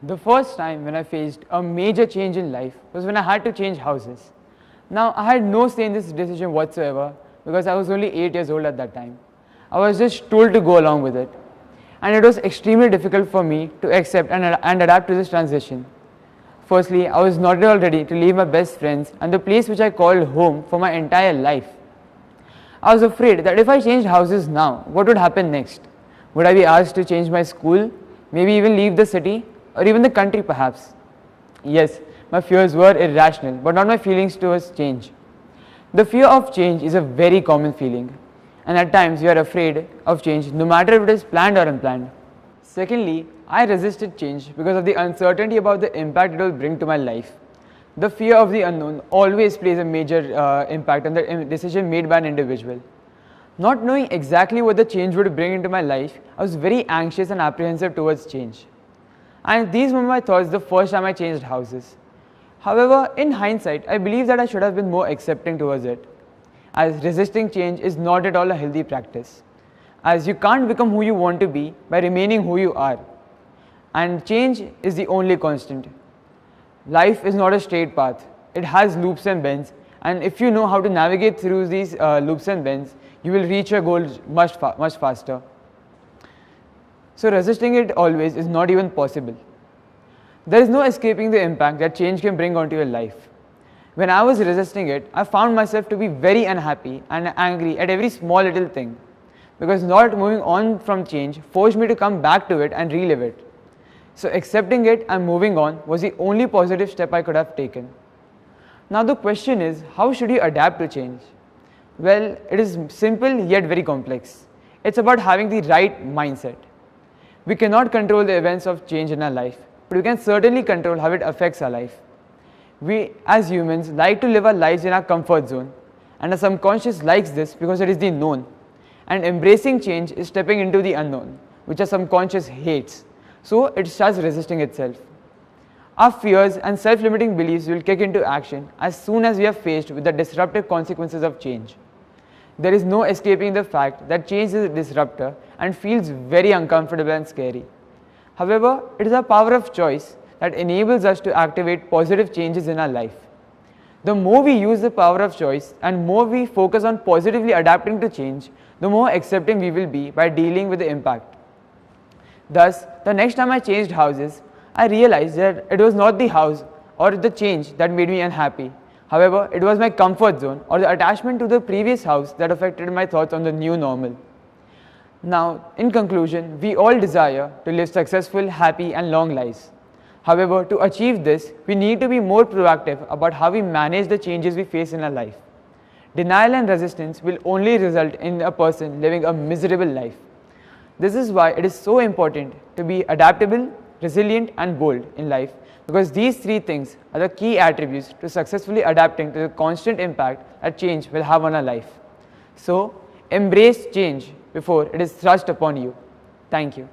The first time when I faced a major change in life was when I had to change houses. Now, I had no say in this decision whatsoever because I was only 8 years old at that time. I was just told to go along with it. And it was extremely difficult for me to accept and adapt to this transition. Firstly, I was not at all ready to leave my best friends and the place which I called home for my entire life. I was afraid that if I changed houses now, what would happen next? Would I be asked to change my school, maybe even leave the city, or even the country perhaps? Yes, my fears were irrational, but not my feelings towards change. The fear of change is a very common feeling, and at times you are afraid of change no matter if it is planned or unplanned. Secondly, I resisted change because of the uncertainty about the impact it will bring to my life. The fear of the unknown always plays a major impact on the decision made by an individual. Not knowing exactly what the change would bring into my life, I was very anxious and apprehensive towards change. And these were my thoughts the first time I changed houses. However, in hindsight, I believe that I should have been more accepting towards it, as resisting change is not at all a healthy practice, as you can't become who you want to be by remaining who you are, and change is the only constant. Life is not a straight path, it has loops and bends, and if you know how to navigate through these loops and bends, you will reach your goals much faster. So resisting it always is not even possible. There is no escaping the impact that change can bring onto your life. When I was resisting it, I found myself to be very unhappy and angry at every small little thing, because not moving on from change forced me to come back to it and relive it. So accepting it and moving on was the only positive step I could have taken. Now the question is, how should you adapt to change? Well, it is simple yet very complex. It's about having the right mindset. We cannot control the events of change in our life, but we can certainly control how it affects our life. We as humans like to live our lives in our comfort zone, and our subconscious likes this because it is the known. And embracing change is stepping into the unknown, which our subconscious hates. So it starts resisting itself. Our fears and self-limiting beliefs will kick into action as soon as we are faced with the disruptive consequences of change. There is no escaping the fact that change is a disruptor and feels very uncomfortable and scary. However, it is our power of choice that enables us to activate positive changes in our life. The more we use the power of choice and more we focus on positively adapting to change, the more accepting we will be by dealing with the impact. Thus, the next time I changed houses, I realized that it was not the house or the change that made me unhappy. However, it was my comfort zone or the attachment to the previous house that affected my thoughts on the new normal. Now, in conclusion, we all desire to live successful, happy and long lives. However, to achieve this, we need to be more proactive about how we manage the changes we face in our life. Denial and resistance will only result in a person living a miserable life. This is why it is so important to be adaptable, resilient and bold in life, because these three things are the key attributes to successfully adapting to the constant impact that change will have on our life. So, embrace change before it is thrust upon you. Thank you.